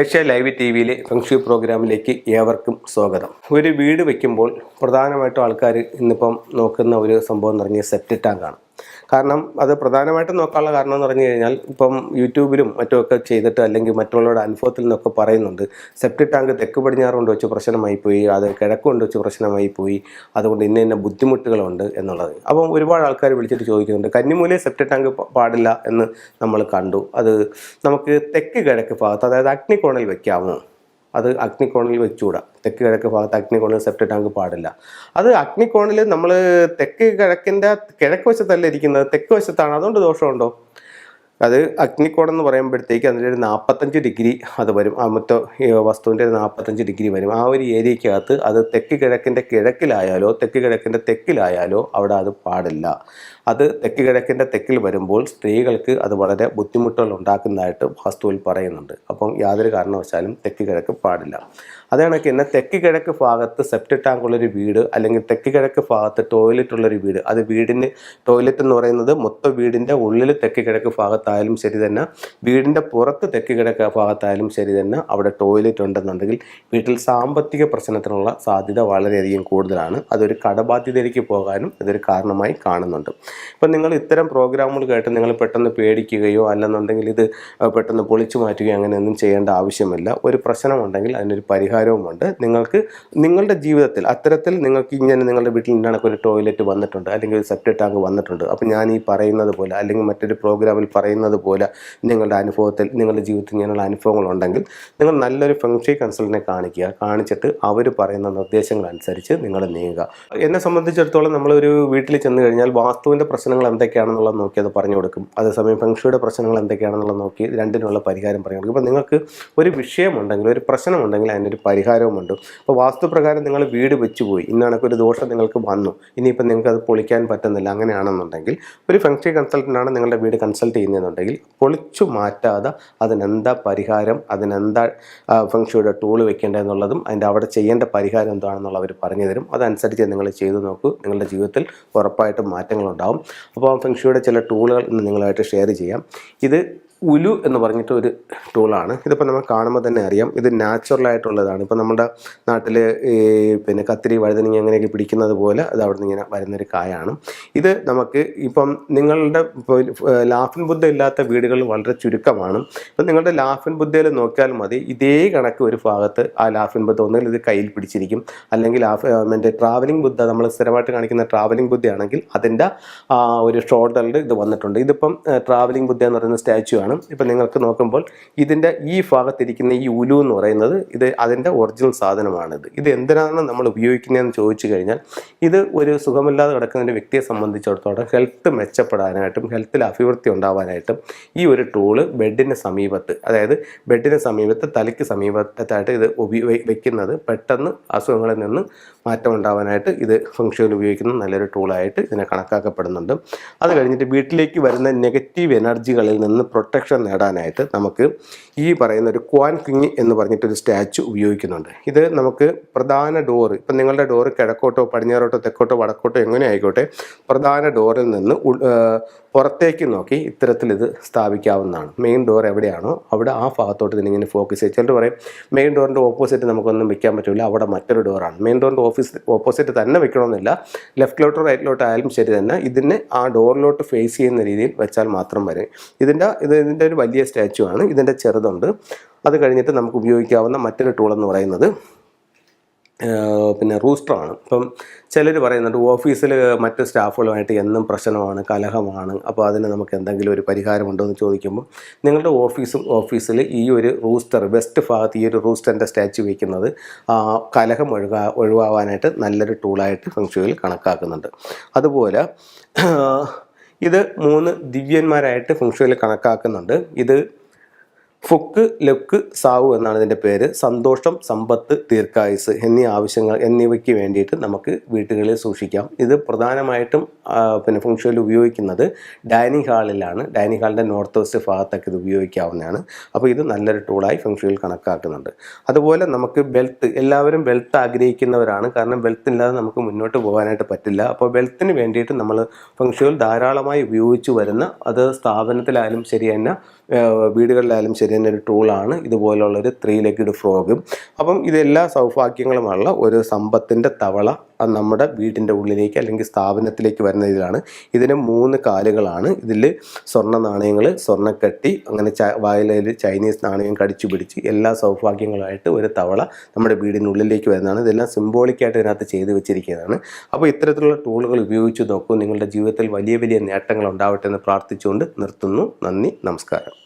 Asia live T വിയിലെ feng shui പ്രോഗ്രാമിലേക്ക് ഏവർക്കും സ്വാഗതം. ഒരു വീട് വയ്ക്കുമ്പോൾ പ്രധാനമായിട്ടും ആൾക്കാർ ഇന്നിപ്പം നോക്കുന്ന ഒരു സംഭവം എന്ന് പറഞ്ഞാൽ സെപ്റ്റിക് ടാങ്കാണ്. കാരണം അത് പ്രധാനമായിട്ടും നോക്കാനുള്ള കാരണം എന്ന് പറഞ്ഞു കഴിഞ്ഞാൽ ഇപ്പം യൂട്യൂബിലും മറ്റുമൊക്കെ ചെയ്തിട്ട് അല്ലെങ്കിൽ മറ്റുള്ളവരുടെ അനുഭവത്തിൽ നിന്നൊക്കെ പറയുന്നുണ്ട്, സെപ്റ്റിക് ടാങ്ക് തെക്ക് പടിഞ്ഞാറ് കൊണ്ട് വെച്ച് പ്രശ്നമായി പോയി, അത് കിഴക്ക് കൊണ്ട് വെച്ച് പ്രശ്നമായി പോയി, അതുകൊണ്ട് ഇന്ന ബുദ്ധിമുട്ടുകളുണ്ട് എന്നുള്ളത്. അപ്പം ഒരുപാട് ആൾക്കാർ വിളിച്ചിട്ട് ചോദിക്കുന്നുണ്ട്, കന്നിമൂലയിൽ സെപ്റ്റിക് ടാങ്ക് പാടില്ല എന്ന് നമ്മൾ കണ്ടു, അത് നമുക്ക് തെക്ക് കിഴക്ക് ഭാഗത്ത് അതായത് അഗ്നികോണിൽ വെക്കാമോ? അത് അഗ്നികോണിൽ വെച്ചുകൂടാ. തെക്ക് കിഴക്ക് ഭാഗത്ത് അഗ്നികോണിൽ സെപ്റ്റിക് ടാങ്ക് പാടില്ല. അത് അഗ്നികോണിൽ നമ്മൾ തെക്ക് കിഴക്കിൻ്റെ കിഴക്ക് വശത്തല്ല ഇരിക്കുന്നത്, തെക്ക് വശത്താണ്. അതുകൊണ്ട് ദോഷമുണ്ടോ? അത് അഗ്നികോൺ എന്ന് പറയുമ്പോഴത്തേക്ക് അതിൻ്റെ ഒരു 45 ഡിഗ്രി അത് വരും. ആ മൊത്തം വസ്തുവിൻ്റെ ഒരു 45 ഡിഗ്രി വരും. ആ ഒരു ഏരിയക്കകത്ത് അത് തെക്ക് കിഴക്കിൻ്റെ കിഴക്കിലായാലോ തെക്ക് കിഴക്കിൻ്റെ തെക്കിലായാലോ അവിടെ അത് പാടില്ല. അത് തെക്ക് കിഴക്കിൻ്റെ തെക്കിൽ വരുമ്പോൾ സ്ത്രീകൾക്ക് അത് വളരെ ബുദ്ധിമുട്ടുകൾ ഉണ്ടാക്കുന്നതായിട്ട് വാസ്തുവിൽ പറയുന്നുണ്ട്. അപ്പം യാതൊരു കാരണവശാലും തെക്ക് കിഴക്ക് പാടില്ല. അതേ കണക്ക് തന്നെ തെക്ക് കിഴക്ക് ഭാഗത്ത് സെപ്റ്റിക് ടാങ്ക് ഉള്ളൊരു വീട് അല്ലെങ്കിൽ തെക്ക് കിഴക്ക് ഭാഗത്ത് ടോയ്ലറ്റ് ഉള്ളൊരു വീട്, അത് വീടിന് ടോയ്ലറ്റ് എന്ന് പറയുന്നത് മൊത്തം വീടിൻ്റെ ഉള്ളിൽ തെക്ക് കിഴക്ക് ഭാഗത്തായാലും ശരി തന്നെ, വീടിൻ്റെ പുറത്ത് തെക്ക് കിഴക്ക് ഭാഗത്തായാലും ശരി തന്നെ അവിടെ ടോയ്ലറ്റ് ഉണ്ടെന്നുണ്ടെങ്കിൽ വീട്ടിൽ സാമ്പത്തിക പ്രശ്നത്തിനുള്ള സാധ്യത വളരെയധികം കൂടുതലാണ്. അതൊരു കടബാധ്യതയിലേക്ക് പോകാനും ഇതൊരു കാരണമായി കാണുന്നുണ്ട്. ഇപ്പം നിങ്ങൾ ഇത്തരം പ്രോഗ്രാമുകൾ കേട്ട് നിങ്ങൾ പെട്ടെന്ന് പേടിക്കുകയോ അല്ലെന്നുണ്ടെങ്കിൽ ഇത് പെട്ടെന്ന് പൊളിച്ചു മാറ്റുകയോ അങ്ങനെയൊന്നും ചെയ്യേണ്ട ആവശ്യമില്ല. ഒരു പ്രശ്നമുണ്ടെങ്കിൽ അതിനൊരു പരിഹാരവുമുണ്ട്. നിങ്ങൾക്ക് നിങ്ങളുടെ ജീവിതത്തിൽ അത്തരത്തിൽ നിങ്ങൾക്ക് ഇങ്ങനെ നിങ്ങളുടെ വീട്ടിൽ നിന്നൊക്കെ ഒരു ടോയ്ലറ്റ് വന്നിട്ടുണ്ട് അല്ലെങ്കിൽ ഒരു സെപ്റ്റിക് ടാങ്ക് വന്നിട്ടുണ്ട്, അപ്പോൾ ഞാൻ ഈ പറയുന്നത് പോലെ അല്ലെങ്കിൽ മറ്റൊരു പ്രോഗ്രാമിൽ പറയുന്നത് പോലെ നിങ്ങളുടെ അനുഭവത്തിൽ നിങ്ങളുടെ ജീവിതത്തിൽ ഇങ്ങനെയുള്ള അനുഭവങ്ങളുണ്ടെങ്കിൽ നിങ്ങൾ നല്ലൊരു ഫെങ്ഷി കൺസൾട്ടന്റിനെ കാണിച്ചിട്ട് അവർ പറയുന്ന നിർദ്ദേശങ്ങൾ അനുസരിച്ച് നിങ്ങൾ നീങ്ങുക. എന്നെ സംബന്ധിച്ചിടത്തോളം നമ്മളൊരു വീട്ടിൽ ചെന്ന് കഴിഞ്ഞാൽ വാസ്തുവിൻ്റെ പ്രശ്നങ്ങൾ എന്തൊക്കെയാണെന്നുള്ളത് നോക്കി അത് പറഞ്ഞു കൊടുക്കും. അതേസമയം ഫെങ്ഷുയുടെ പ്രശ്നങ്ങൾ എന്തൊക്കെയാണെന്നുള്ളത് നോക്കി രണ്ടിനുള്ള പരിഹാരം പറഞ്ഞു കൊടുക്കും. ഇപ്പോൾ നിങ്ങൾക്ക് ഒരു വിഷയമുണ്ടെങ്കിൽ ഒരു പ്രശ്നമുണ്ടെങ്കിൽ അതിനൊരു പരിഹാരവുമുണ്ട്. അപ്പോൾ വാസ്തുപ്രകാരം നിങ്ങൾ വീട് വെച്ചുപോയി, ഇന്നണക്കൊരു ദോഷം നിങ്ങൾക്ക് വന്നു, ഇനിയിപ്പോൾ നിങ്ങൾക്ക് അത് പൊളിക്കാൻ പറ്റുന്നില്ല, അങ്ങനെയാണെന്നുണ്ടെങ്കിൽ ഒരു ഫെങ്ഷി കൺസൾട്ടൻ്റാണ് നിങ്ങളുടെ വീട് കൺസൾട്ട് ചെയ്യുന്നതെന്നുണ്ടെങ്കിൽ പൊളിച്ചു മാറ്റാതെ അതിനെന്താ പരിഹാരം, അതിനെന്താ ഫെങ്ഷുയുടെ ടൂള് വെക്കേണ്ടതെന്നുള്ളതും അതിൻ്റെ അവിടെ ചെയ്യേണ്ട പരിഹാരം എന്താണെന്നുള്ള അവർ പറഞ്ഞു തരും. അതനുസരിച്ച് നിങ്ങൾ ചെയ്തു നോക്കൂ, നിങ്ങളുടെ ജീവിതത്തിൽ ഉറപ്പായിട്ടും മാറ്റങ്ങളുണ്ടാകും. അപ്പോൾ ഫെങ്ഷുയുടെ ചില ടൂളുകൾ ഇന്ന് നിങ്ങളായിട്ട് ഷെയർ ചെയ്യാം. ഇത് ഉലു എന്ന് പറഞ്ഞിട്ട് ഒരു ടൂളാണ്. ഇതിപ്പോൾ നമ്മൾ കാണുമ്പോൾ തന്നെ അറിയാം, ഇത് നാച്ചുറലായിട്ടുള്ളതാണ്. ഇപ്പോൾ നമ്മുടെ നാട്ടിൽ പിന്നെ കത്തിരി വഴുതനങ്ങ അങ്ങനെയൊക്കെ പിടിക്കുന്നത് പോലെ അത് അവിടെ നിന്ന് ഇങ്ങനെ വരുന്നൊരു കായാണ്. ഇത് നമുക്ക് ഇപ്പം നിങ്ങളുടെ ലാഫിൻ ബുദ്ധ ഇല്ലാത്ത വീടുകൾ വളരെ ചുരുക്കമാണ്. ഇപ്പം നിങ്ങളുടെ ലാഫിൻ ബുദ്ധയിൽ നോക്കിയാൽ മതി, ഇതേ കണക്ക് ഒരു ഭാഗത്ത് ആ ലാഫിൻ ബുദ്ധ ഒന്നുകിൽ ഇത് കയ്യിൽ പിടിച്ചിരിക്കും, അല്ലെങ്കിൽ മറ്റേ ട്രാവലിംഗ് ബുദ്ധ നമ്മൾ സ്ഥിരമായിട്ട് കാണിക്കുന്ന ട്രാവലിംഗ് ബുദ്ധയാണെങ്കിൽ അതിൻ്റെ ഒരു ഷോൾഡറിൽ ഇത് വന്നിട്ടുണ്ട്. ഇതിപ്പം ട്രാവലിംഗ് ബുദ്ധ എന്ന് പറയുന്ന സ്റ്റാച്ചു ആണ്. ഇപ്പം നിങ്ങൾക്ക് നോക്കുമ്പോൾ ഇതിൻ്റെ ഈ ഭാഗത്തിരിക്കുന്ന ഈ ഉലു എന്ന് പറയുന്നത് ഇത് അതിൻ്റെ ഒറിജിനൽ സാധനമാണിത്. ഇത് എന്തിനാണ് നമ്മൾ ഉപയോഗിക്കുന്നതെന്ന് ചോദിച്ചു കഴിഞ്ഞാൽ, ഇത് ഒരു സുഖമില്ലാതെ കിടക്കുന്ന ഒരു വ്യക്തിയെ സംബന്ധിച്ചിടത്തോളം ഹെൽത്ത് മെച്ചപ്പെടാനായിട്ടും ഹെൽത്തിൽ അഭിവൃദ്ധി ഉണ്ടാവാനായിട്ടും ഈ ഒരു ടൂള് ബെഡിന് സമീപത്ത്, അതായത് ബെഡിന് സമീപത്ത് തലയ്ക്ക് സമീപത്തായിട്ട് ഇത് വെക്കുന്നത് പെട്ടെന്ന് അസുഖങ്ങളിൽ നിന്ന് മാറ്റം ഉണ്ടാവാനായിട്ട് ഇത് ഫെങ്ഷുവിൽ ഉപയോഗിക്കുന്ന നല്ലൊരു ടൂളായിട്ട് ഇതിനെ കണക്കാക്കപ്പെടുന്നുണ്ട്. അത് കഴിഞ്ഞിട്ട് വീട്ടിലേക്ക് വരുന്ന നെഗറ്റീവ് എനർജികളിൽ നിന്ന് പ്രൊട്ടക്ഷൻ നേടാനായിട്ട് നമുക്ക് ഈ പറയുന്ന ഒരു ക്വാൻ കിങ് എന്ന് പറഞ്ഞിട്ടൊരു സ്റ്റാച്ചു ഉപയോഗിക്കുന്നുണ്ട്. ഇത് നമുക്ക് പ്രധാന ഡോറ്, ഇപ്പം നിങ്ങളുടെ ഡോറ് കിഴക്കോട്ടോ പടിഞ്ഞാറോട്ടോ തെക്കോട്ടോ വടക്കോട്ടോ എങ്ങനെ ആയിക്കോട്ടെ, പ്രധാന ഡോറിൽ നിന്ന് പുറത്തേക്ക് നോക്കി ഇത്തരത്തിൽ ഇത് സ്ഥാപിക്കാവുന്നതാണ്. മെയിൻ ഡോർ എവിടെയാണോ അവിടെ ആ ഭാഗത്തോട്ട് ഇതിനിങ്ങനെ ഫോക്കസ് ചെയ്യും. ചിലർ പറയും മെയിൻ ഡോറിൻ്റെ ഓപ്പോസിറ്റ് നമുക്കൊന്നും വെക്കാൻ പറ്റില്ല, അവിടെ മറ്റൊരു ഡോറാണ്. മെയിൻ ഡോറിൻ്റെ ഓപ്പോസിറ്റ് തന്നെ വെക്കണമെന്നില്ല, ലെഫ്റ്റിലോട്ടോ റൈറ്റിലോട്ടോ ആയാലും ശരി തന്നെ ഇതിനെ ആ ഡോറിലോട്ട് ഫേസ് ചെയ്യുന്ന രീതിയിൽ വെച്ചാൽ മാത്രം വരെ. ഇതിൻ്റെ ഒരു വലിയ സ്റ്റാച്ചു ആണ്, ഇതിൻ്റെ ചെറുതുണ്ട്. അത് കഴിഞ്ഞിട്ട് നമുക്ക് ഉപയോഗിക്കാവുന്ന മറ്റൊരു ടൂൾ എന്ന് പറയുന്നത് പിന്നെ റൂസ്റ്ററാണ്. ഇപ്പം ചിലർ പറയുന്നുണ്ട് ഓഫീസിൽ മറ്റ് സ്റ്റാഫുകളുമായിട്ട് എന്നും പ്രശ്നമാണ്, കലഹമാണ്, അപ്പോൾ അതിന് നമുക്ക് എന്തെങ്കിലും ഒരു പരിഹാരമുണ്ടോ എന്ന് ചോദിക്കുമ്പോൾ നിങ്ങളുടെ ഓഫീസിൽ ഈ ഒരു റൂസ്റ്റർ വെസ്റ്റ് ഭാഗത്ത് ഈ ഒരു റൂസ്റ്ററിൻ്റെ സ്റ്റാച്ചു വയ്ക്കുന്നത് കലഹം ഒഴിവാകാനായിട്ട് നല്ലൊരു ടൂളായിട്ട് ഫെങ്ഷുവിൽ കണക്കാക്കുന്നുണ്ട്. അതുപോലെ ഇത് 3 ദിവ്യന്മാരായിട്ട് ഫെങ്ഷുവിൽ കണക്കാക്കുന്നുണ്ട്. ഇത് ഫുക്ക്, ലക്ക്, സാവു എന്നാണ് ഇതിൻ്റെ പേര്. സന്തോഷം, സമ്പത്ത്, ദീർഘായുസ് എന്നീ ആവശ്യങ്ങൾ എന്നിവയ്ക്ക് വേണ്ടിയിട്ട് നമുക്ക് വീടുകളിൽ സൂക്ഷിക്കാം. ഇത് പ്രധാനമായിട്ടും പിന്നെ ഫെങ്ഷുവിൽ ഉപയോഗിക്കുന്നത് ഡൈനിങ് ഹാളിലാണ്. ഡൈനിങ് ഹാളിൻ്റെ നോർത്ത് വെസ്റ്റ് ഭാഗത്തൊക്കെ ഇത് ഉപയോഗിക്കാവുന്നതാണ്. അപ്പോൾ ഇത് നല്ലൊരു ടൂളായി ഫെങ്ഷുവിൽ കണക്കാക്കുന്നുണ്ട്. അതുപോലെ നമുക്ക് വെൽത്ത്, എല്ലാവരും വെൽത്ത് ആഗ്രഹിക്കുന്നവരാണ്. കാരണം വെൽത്ത് ഇല്ലാതെ നമുക്ക് മുന്നോട്ട് പോകാനായിട്ട് പറ്റില്ല. അപ്പോൾ വെൽത്തിന് വേണ്ടിയിട്ട് നമ്മൾ ഫെങ്ഷുവിൽ ധാരാളമായി ഉപയോഗിച്ച് വരുന്ന, അത് സ്ഥാപനത്തിലായാലും ശരി തന്നെ വീടുകളിലായാലും ശരി തന്നെ ഒരു ടൂളാണ് ഇതുപോലുള്ളൊരു 3 ലെഗ്ഡ് ഫ്രോഗും. അപ്പം ഇതെല്ലാ സൗഭാഗ്യങ്ങളുമുള്ള ഒരു സമ്പത്തിൻ്റെ തവള നമ്മുടെ വീടിൻ്റെ ഉള്ളിലേക്ക് അല്ലെങ്കിൽ സ്ഥാപനത്തിലേക്ക് വരുന്ന ഇതിലാണ്. ഇതിന് 3 കാലുകളാണ്. ഇതിൽ സ്വർണ്ണ നാണയങ്ങൾ, സ്വർണ്ണക്കട്ടി, അങ്ങനെ വായിലയിൽ ചൈനീസ് നാണയം കടിച്ചു പിടിച്ച് എല്ലാ സൗഭാഗ്യങ്ങളായിട്ട് ഒരു തവള നമ്മുടെ വീടിനുള്ളിലേക്ക് വരുന്നതാണ്. ഇതെല്ലാം സിംബോളിക്കായിട്ട് ഇതിനകത്ത് ചെയ്തു വെച്ചിരിക്കുന്നതാണ്. അപ്പോൾ ഇത്തരത്തിലുള്ള ടൂളുകൾ ഉപയോഗിച്ച് നോക്കൂ. നിങ്ങളുടെ ജീവിതത്തിൽ വലിയ വലിയ നേട്ടങ്ങൾ ഉണ്ടാവട്ടെ എന്ന് പ്രാർത്ഥിച്ചുകൊണ്ട് നിർത്തുന്നു. നന്ദി, നമസ്കാരം.